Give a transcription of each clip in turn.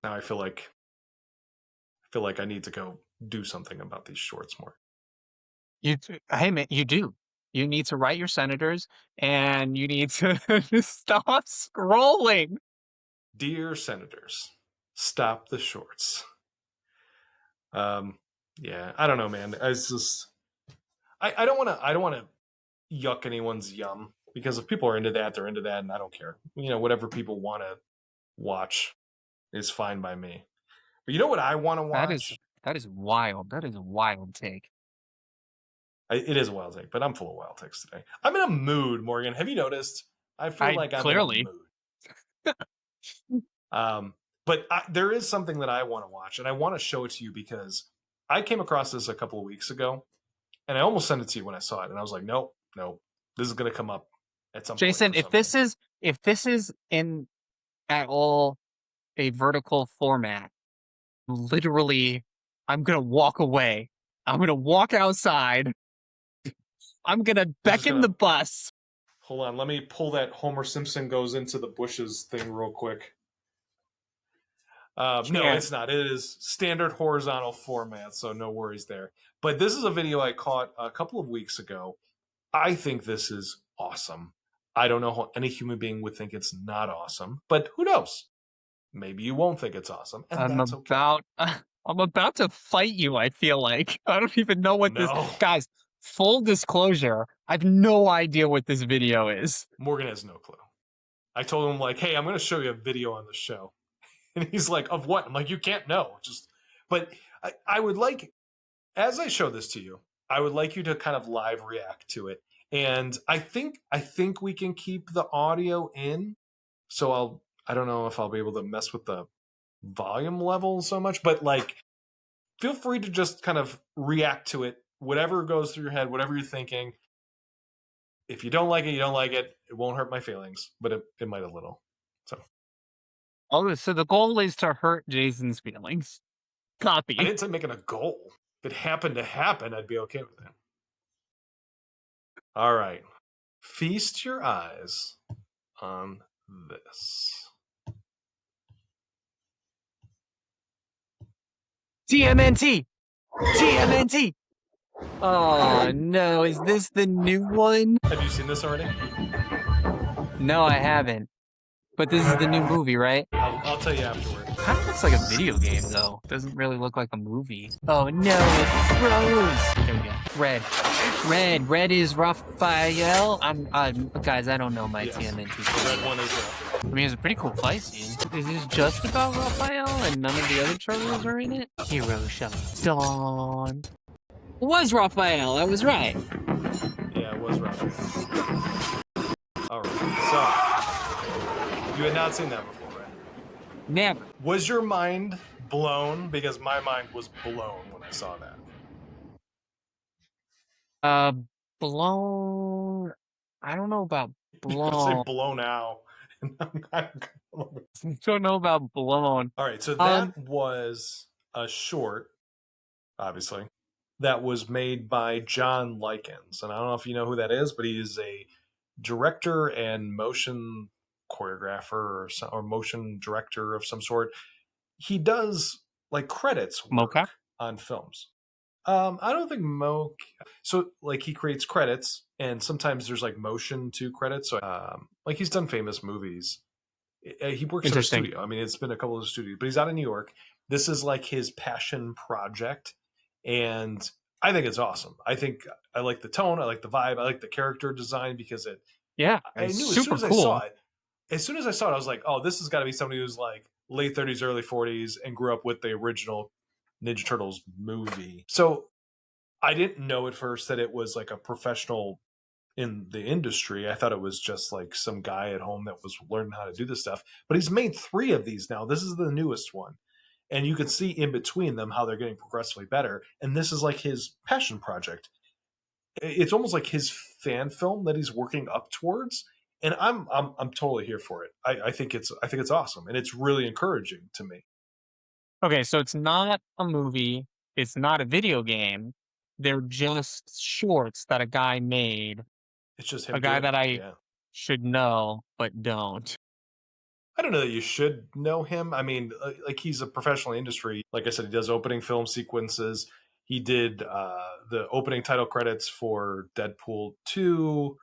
Now I feel like I need to go do something about these shorts more. Hey man, you do. You need to write your senators, and you need to stop scrolling. Dear senators, stop the shorts. Yeah, I don't know, man. It's just I don't want to yuck anyone's yum because if people are into that, they're into that, and I don't care. Whatever people want to watch is fine by me. But you know what I want to That is watch? that is wild. That is a wild take. It is a wild take, but I'm full of wild takes today. I'm in a mood, Morgan. Have you noticed? I feel I like I'm in a clearly. mood. But there is something that I want to watch, and I want to show it to you because I came across this a couple of weeks ago, and I almost sent it to you when I saw it, and I was like, nope, nope, this is going to come up at some point Jason, for some reason. if this is in at all a vertical format, literally, I'm gonna walk away. I'm gonna walk outside. I'm gonna You're just beckon the gonna bus. hold on. Let me pull that Homer Simpson goes into the bushes thing real quick. No, Can't. it's not. It is standard horizontal format, so no worries there. But this is a video I caught a couple of weeks ago. I think this is awesome. I don't know how any human being would think it's not awesome, but who knows? Maybe you won't think it's awesome, and I'm that's okay. about I'm about to fight you, I feel like. I don't even know what this No, guys, full disclosure, I have no idea what this video is. Morgan has no clue. I told him like, "Hey, I'm going to show you a video on the show," and he's like, "Of what?" I'm like, "You can't know." But I would like, as I show this to you, I would like you to kind of live react to it. And I think we can keep the audio in. So I don't know if I'll be able to mess with the volume level so much, but like feel free to just kind of react to it, whatever goes through your head, whatever you're thinking. If you don't like it, you don't like it. It won't hurt my feelings, but it might a little. So Oh, so the goal is to hurt Jason's feelings. I Copy. didn't say making a goal. If it happened to happen, I'd be okay with it. All right. Feast your eyes on this. TMNT! TMNT! Oh no, is this the new one? Have you seen this already? No, I haven't. But this is the new movie, right? I'll tell you afterward. Kind of looks like a video game, though. Doesn't really look like a movie. Oh no, it froze! There we go. Red. Red is Raphael. Guys, I don't know my Yes. TMNT. The red one is I mean, it's a pretty cool fight scene. Is this just about Raphael and none of the other turtles are in it? Hero shall dawn. It was Raphael, I was right. Yeah, it was Raphael. All right. So you had not seen that before, right? Never. Was your mind blown? Because my mind was blown when I saw that. Uh, blown. I don't know about You're gonna say blown. blown out. Don't know about blown. All right, so that was a short, obviously, that was made by John Likens, and I don't know if you know who that is, but he is a director and motion choreographer or motion director of some sort. He does like credits work Mocha? on films. I don't think So like he creates credits, and sometimes there's like motion to credits. So like he's done famous movies. He works at a Interesting. studio. I mean, it's been a couple of studios, but he's out of New York. This is like his passion project, and I think it's awesome. I think I like the tone, I like the vibe, I like the character design because Yeah, I it's knew as soon super as I saw cool. it, I was like, oh, this has got to be somebody who's like late 30s, early 40s, and grew up with the original Ninja Turtles movie. So I didn't know at first that it was like a professional in the industry. I thought it was just like some guy at home that was learning how to do this stuff. But he's made 3 of these now. This is the newest one. And you can see in between them how they're getting progressively better. And this is like his passion project. It's almost like his fan film that he's working up towards. And I'm totally here for it. I think it's awesome, and it's really encouraging to me. Okay, so it's not a movie. It's not a video game. They're just shorts that a guy made. It's just A him guy doing that it. I Yeah. should know, but don't. I don't know that you should know him. I mean, like he's a professional industry. Like I said, he does opening film sequences. He did the opening title credits for Deadpool 2,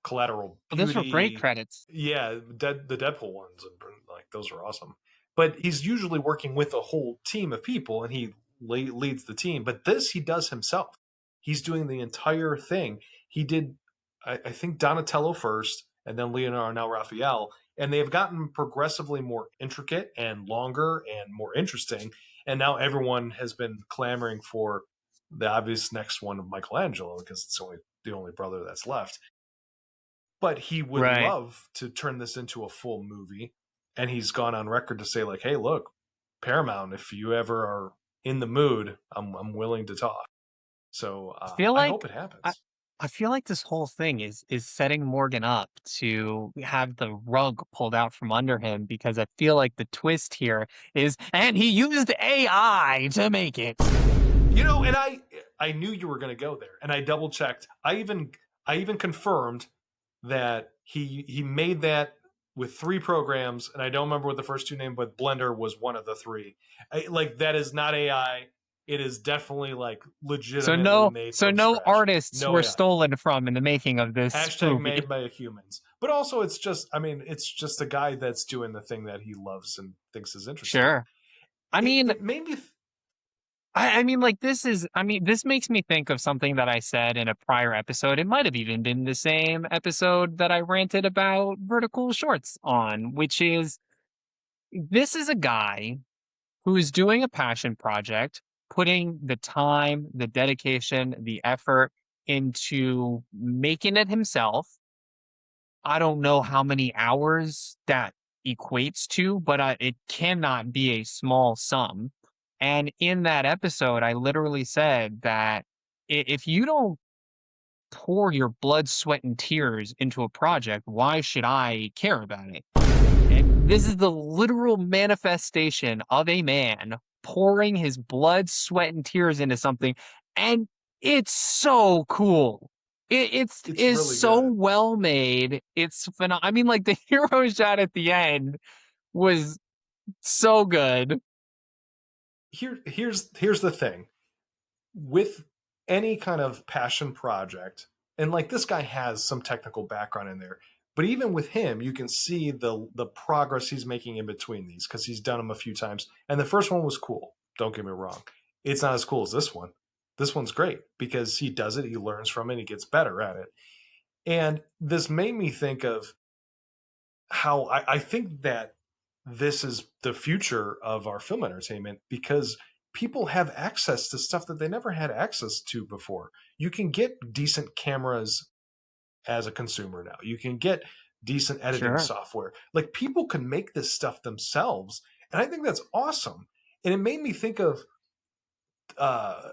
Collateral Well, those were great Beauty. credits. Yeah, the Deadpool ones, like those are awesome. But he's usually working with a whole team of people, and he leads the team. But this he does himself. He's doing the entire thing. He did, I think, Donatello first, and then Leonardo, now Raphael, and they have gotten progressively more intricate and longer and more interesting. And now everyone has been clamoring for the obvious next one of Michelangelo because it's the only brother that's left. But he would Right. love to turn this into a full movie, and he's gone on record to say like, "Hey, look, Paramount, if you ever are in the mood, I'm willing to talk." So I feel I hope like it I, happens. I feel like this whole thing is setting Morgan up to have the rug pulled out from under him because I feel like the twist here is, and he used AI to make it. And I knew you were going to go there, and I double checked. I even confirmed that he made that with 3 programs, and I don't remember what the first two named, but Blender was one of the 3. Like that is not AI. It is definitely like So legitimately no, made so from no scratch. artists No were AI. stolen from in the making of this Hashtag movie. made by humans. But also, it's just, I mean, it's just a guy that's doing the thing that he loves and thinks is interesting. Sure. I It, mean, it made me, like this makes me think of something that I said in a prior episode. It might have even been the same episode that I ranted about vertical shorts on, which is this is a guy who is doing a passion project, putting the time, the dedication, the effort into making it himself. I don't know how many hours that equates to, but it cannot be a small sum. And in that episode, I literally said that if you don't pour your blood, sweat, and tears into a project, why should I care about it? And this is the literal manifestation of a man pouring his blood, sweat, and tears into something. And it's so cool. It's it's is really so good. well made. It's phenomenal. I mean, like the hero shot at the end was so good. Here's the thing with any kind of passion project, and like this guy has some technical background in there, but even with him, you can see the progress he's making in between these because he's done them a few times. And the first one was cool. Don't get me wrong. It's not as cool as this one. This one's great because he does it, he learns from it, he gets better at it. And this made me think of how I think that this is the future of our film entertainment because people have access to stuff that they never had access to before. You can get decent cameras as a consumer now. You can get decent editing Sure. software. Like people can make this stuff themselves, and I think that's awesome. And it made me think of uh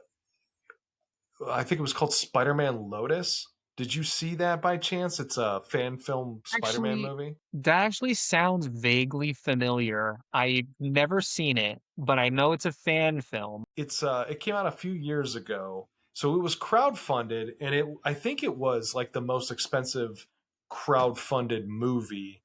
I think it was called Spider-Man Lotus. Did you see that by chance? It's a fan film Spider-Man Actually, movie. that actually sounds vaguely familiar. I've never seen it, but I know it's a fan film. It came out a few years ago, so it was crowdfunded, and it I think it was like the most expensive crowdfunded movie,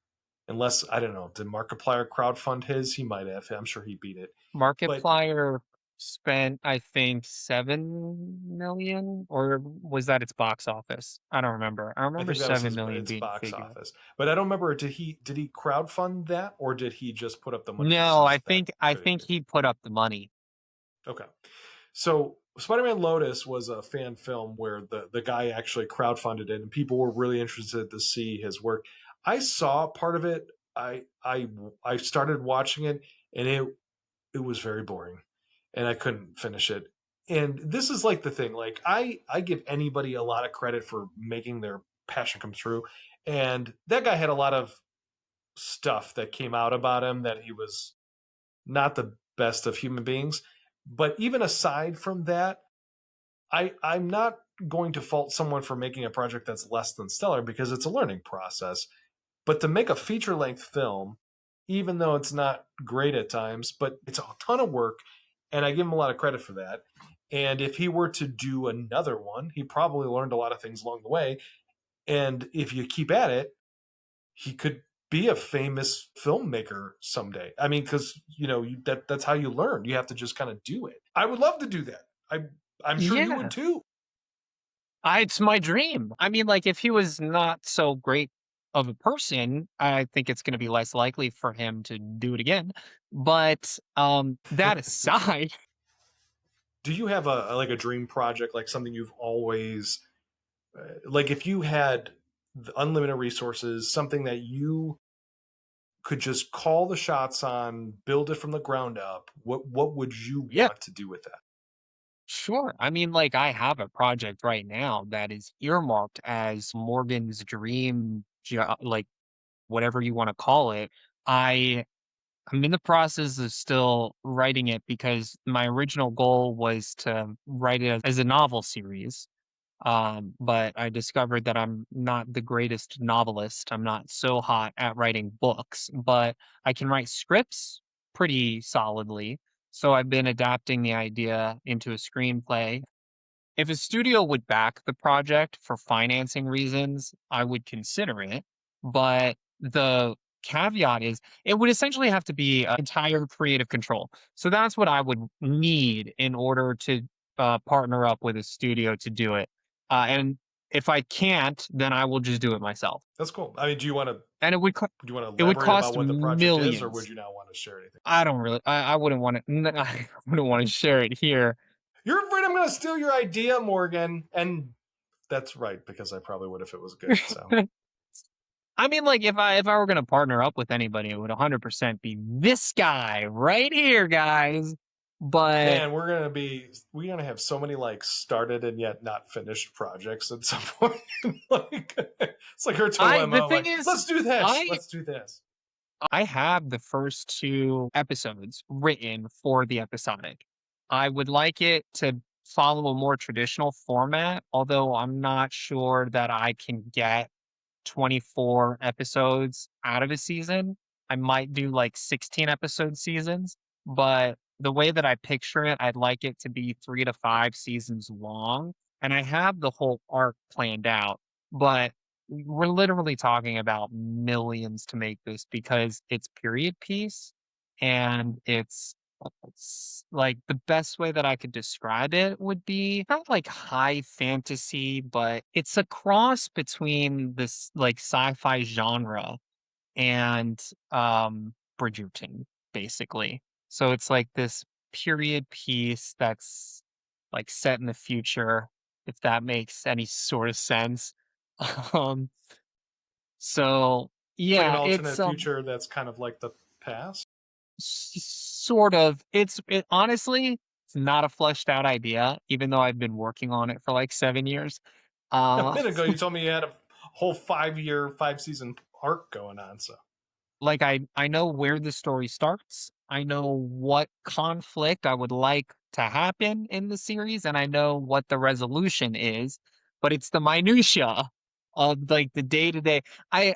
unless I don't know, did Markiplier crowdfund his? He might have. I'm sure he beat it, but Markiplier spent, I think, 7 million, or was that its box office? I don't remember. I I remember think that was 7 million its being the box figure. office. But I don't remember. Did he crowdfund that, or did he just put up the money because No, he's that I good? think he put up the money. Okay. So Spider-Man Lotus was a fan film where the guy actually crowdfunded it, and people were really interested to see his work. I saw part of it. I started watching it, and it was very boring, and I couldn't finish it. And this is like the thing. Like I give anybody a lot of credit for making their passion come true, and that guy had a lot of stuff that came out about him that he was not the best of human beings. But even aside from that, I'm not going to fault someone for making a project that's less than stellar because it's a learning process. But to make a feature length film, even though it's not great at times, but it's a ton of work, and I give him a lot of credit for that. And if he were to do another one, he probably learned a lot of things along the way. And if you keep at it, he could be a famous filmmaker someday. I mean, because that's how you learn. You have to just kind of do it. I would love to do that. I'm sure you would Yeah, too. it's my dream. I mean, like, if he was not so great of a person, I think it's gonna be less likely for him to do it again. But, that aside, Do you have a dream project, like something you've always like if you had the unlimited resources, something that you could just call the shots on, build it from the ground up, what would you yeah, want to do with that? sure. I mean, like, I have a project right now that is earmarked as Morgan's dream like, whatever you wanna call it. I I'm in the process of still writing it because my original goal was to write it as a novel series. But I discovered that I'm not the greatest novelist. I'm not so hot at writing books, but I can write scripts pretty solidly. So I've been adapting the idea into a screenplay. If a studio would back the project for financing reasons, I would consider it. But the caveat is it would essentially have to be entire creative control. So that's what I would need in order to partner up with a studio to do it. And if I can't, then I will just do it myself. That's cool. I mean, And do you want to it would elaborate about cost what the project is, or would millions. you not want to share anything? I don't really. I wouldn't want to. I wouldn't want to share it here. You're afraid I'm going to steal your idea, Morgan, and that's right because I probably would if it was good. So, I mean, like, if I were gonna partner up with anybody, it would 100% be this guy right here, guys. But man, we're gonna have so many like started and yet not finished projects at some point. Like it's like her the dilemma. thing Like, is, let's do this. I Let's do this. I have the first 2 episodes written for the episodic. I would like it to follow a more traditional format, although I'm not sure that I can get 24 episodes out of a season. I might do like 16 episode seasons, but the way that I picture it, I'd like it to be 3 to 5 seasons long. And I have the whole arc planned out, but we're literally talking about millions to make this because it's period piece and it's like the best way that I could describe it would be not like high fantasy, but it's a cross between this like sci-fi genre and Bridgerton, basically. So it's like this period piece that's like set in the future, if that makes any sort of sense. Um, so It's like an yeah, it's alternate future that's kind of like the past. Sort of. It honestly, it's not a fleshed out idea, even though I've been working on it for like 7 years. A Uh, minute ago, you told me you had a whole 5-year, 5-season arc going on. So like I know where the story starts. I know what conflict I would like to happen in the series, and I know what the resolution is, but it's the minutia of like the day to day. I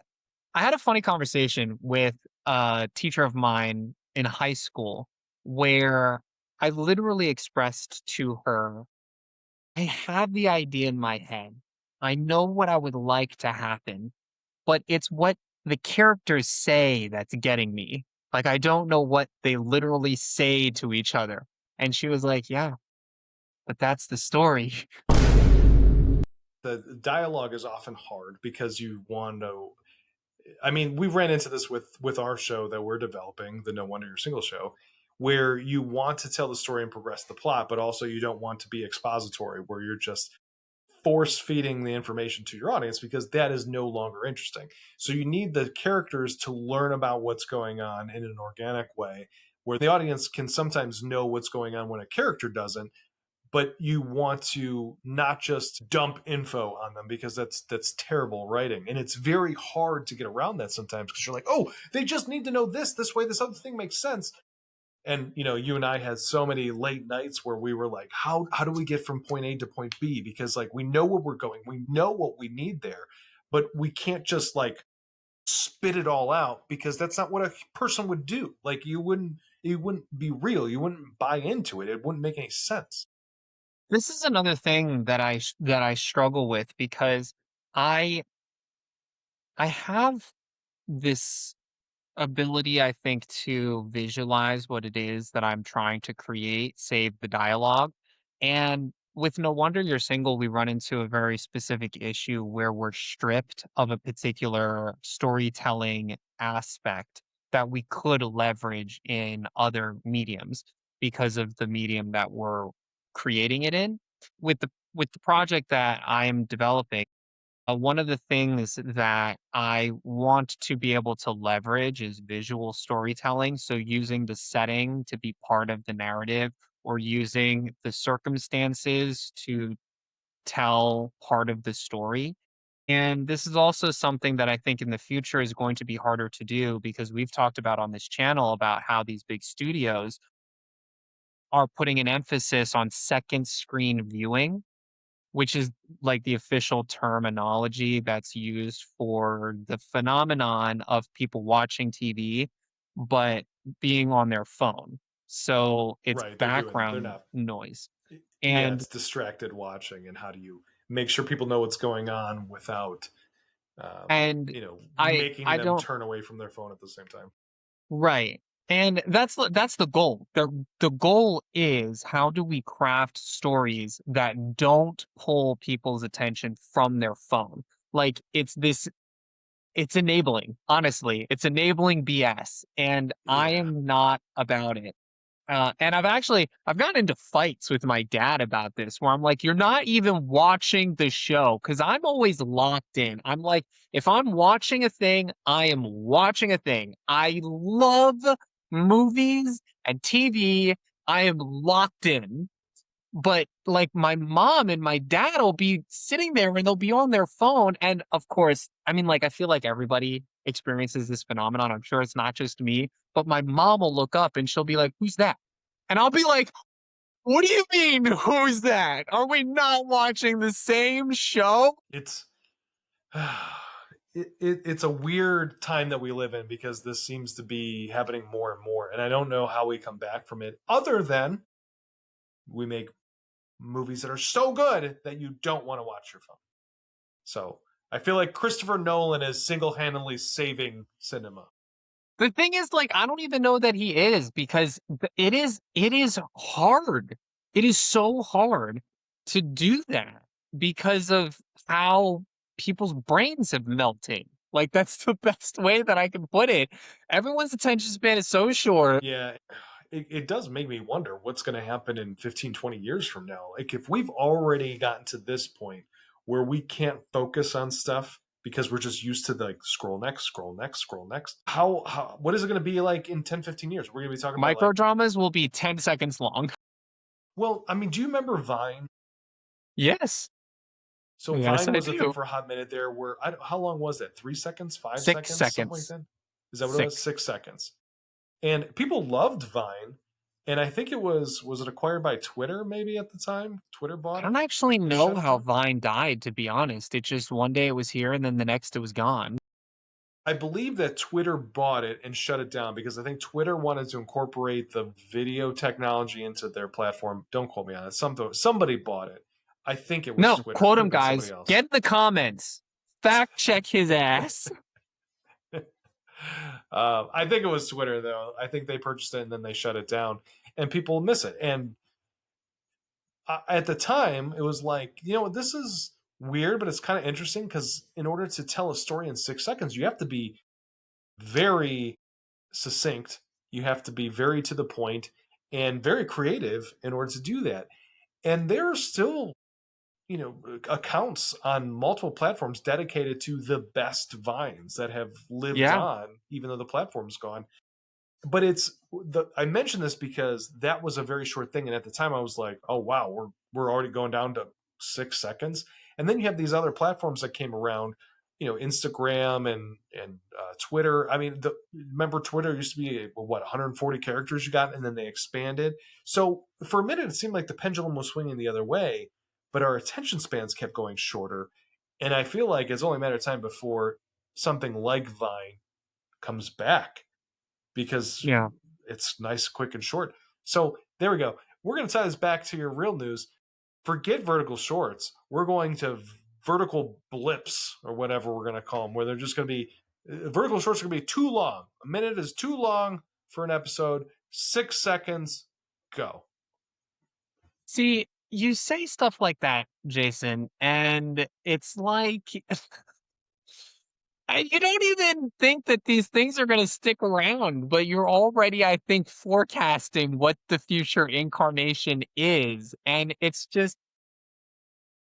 I had a funny conversation with a teacher of mine in high school where I literally expressed to her, I have the idea in my head. I know what I would like to happen, but it's what the characters say that's getting me. Like, I don't know what they literally say to each other. And she was like, yeah, but that's the story. the dialogue is often hard because you want to. I mean, we ran into this with our show that we're developing, the No Wonder You're Single show, where you want to tell the story and progress the plot, but also you don't want to be expository, where you're just force feeding the information to your audience because that is no longer interesting. So you need the characters to learn about what's going on in an organic way, where the audience can sometimes know what's going on when a character doesn't, but you want to not just dump info on them because that's terrible writing, and it's very hard to get around that sometimes because you're like, oh, they just need to know this way, this other thing makes sense. And you and I had so many late nights where we were like, how do we get from point A to point B, because like we know where we're going, we know what we need there, but we can't just like spit it all out because that's not what a person would do. Like you wouldn't be real, you wouldn't buy into it, it wouldn't make any sense. This is another thing that that I struggle with because I I have this ability, I think, to visualize what it is that I'm trying to create, save the dialogue. And with No Wonder You're Single, we run into a very specific issue where we're stripped of a particular storytelling aspect that we could leverage in other mediums because of the medium that we're creating it in. With the project that I am developing, one of the things that I want to be able to leverage is visual storytelling. So, using the setting to be part of the narrative or using the circumstances to tell part of the story. And this is also something that I think in the future is going to be harder to do because we've talked about on this channel about how these big studios are putting an emphasis on second screen viewing, which is like the official terminology that's used for the phenomenon of people watching TV, but being on their phone. So it's Right, they're background not. noise. Yeah, And it's distracted watching, and how do you make sure people know what's going on without, and making I them don't turn away from their phone at the same time. right. And that's the goal. The goal is how do we craft stories that don't pull people's attention from their phone? Like it's enabling, honestly. It's enabling BS, and I Yeah, am not about it. And I've gotten into fights with my dad about this where I'm like, "You're not even watching the show," because 'cause I'm always locked in. I'm like, if I'm watching a thing, I am watching a thing. I love movies and TV. I am locked in. But, like, my mom and my dad will be sitting there and they'll be on their phone, and, of course, I mean, like, I feel like everybody experiences this phenomenon, I'm sure it's not just me, but my mom will look up and she'll be like, "Who's that?" And I'll be like, "What do you mean, who's that? Are we not watching the same show?" it's it's a weird time that we live in because this seems to be happening more and more, and I don't know how we come back from it other than we make movies that are so good that you don't want to watch your phone. So I feel like Christopher Nolan is single-handedly saving cinema. The thing is, like, I don't even know that he is because it is hard. It is so hard to do that because of how people's brains have melted. Like, that's the best way that I can put it. Everyone's attention span is so short. Yeah, it does make me wonder what's going to happen in 15, 20 years from now. Like, if we've already gotten to this point where we can't focus on stuff because we're just used to like scroll next, scroll next, scroll next. What is it going to be like in 10, 15 years? We're going to be talking about Micro like, dramas will be 10 seconds long. well, I mean, do you remember Vine? Yes. So Yes, Vine I was a thing do. for a hot minute there where how long was that? 3 seconds, five 6 seconds, something like seconds. that? Is that what it was? 6. 6 seconds. And people loved Vine. And I think was it acquired by Twitter maybe at the time? Twitter I bought don't it actually and know shut it how down. Vine died, to be honest. It just one day it was here and then the next it was gone. I believe that Twitter bought it and shut it down because I think Twitter wanted to incorporate the video technology into their platform. Don't quote me on it. Somebody bought it. I think it was No, Twitter. It quote could him, have been somebody guys. else. Get in the comments. Fact check his ass. I think it was Twitter though. I think they purchased it and then they shut it down, and people miss it. And at the time, it was like, this is weird, but it's kind of interesting because in order to tell a story in 6 seconds, you have to be very succinct. You have to be very to the point and very creative in order to do that. And there are still, accounts on multiple platforms dedicated to the best vines that have lived Yeah, on, even though the platform's gone. But I mentioned this because that was a very short thing, and at the time I was like, oh wow, we're already going down to 6 seconds. And then you have these other platforms that came around, Instagram and Twitter. I mean, remember Twitter used to be what 140 characters you got, and then they expanded. So for a minute, it seemed like the pendulum was swinging the other way, but our attention spans kept going shorter. And I feel like it's only a matter of time before something like Vine comes back because yeah. it's nice, quick, and short. So there we go. We're going to tie this back to your real news. Forget vertical shorts. We're going to vertical blips or whatever we're going to call them, where they're just going to be Vertical shorts are going to be too long. A minute is too long for an episode. 6 seconds, go. See, you say stuff like that, Jason, and it's like you don't even think that these things are going to stick around, but you're already, I think, forecasting what the future incarnation is. And it's just,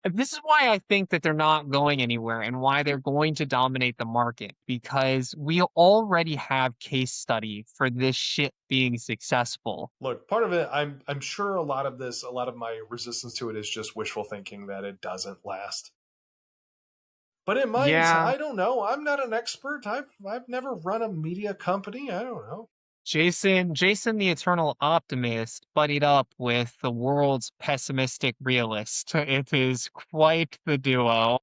this is why I think that they're not going anywhere and why they're going to dominate the market, because we already have case study for this shit being successful. Look, part of it, I'm sure a lot of my resistance to it is just wishful thinking that it doesn't last. But it might. Yeah, I don't know. I'm not an expert. I've never run a media company. I don't know. Jason the Eternal Optimist buddied up with the world's pessimistic realist. It is quite the duo.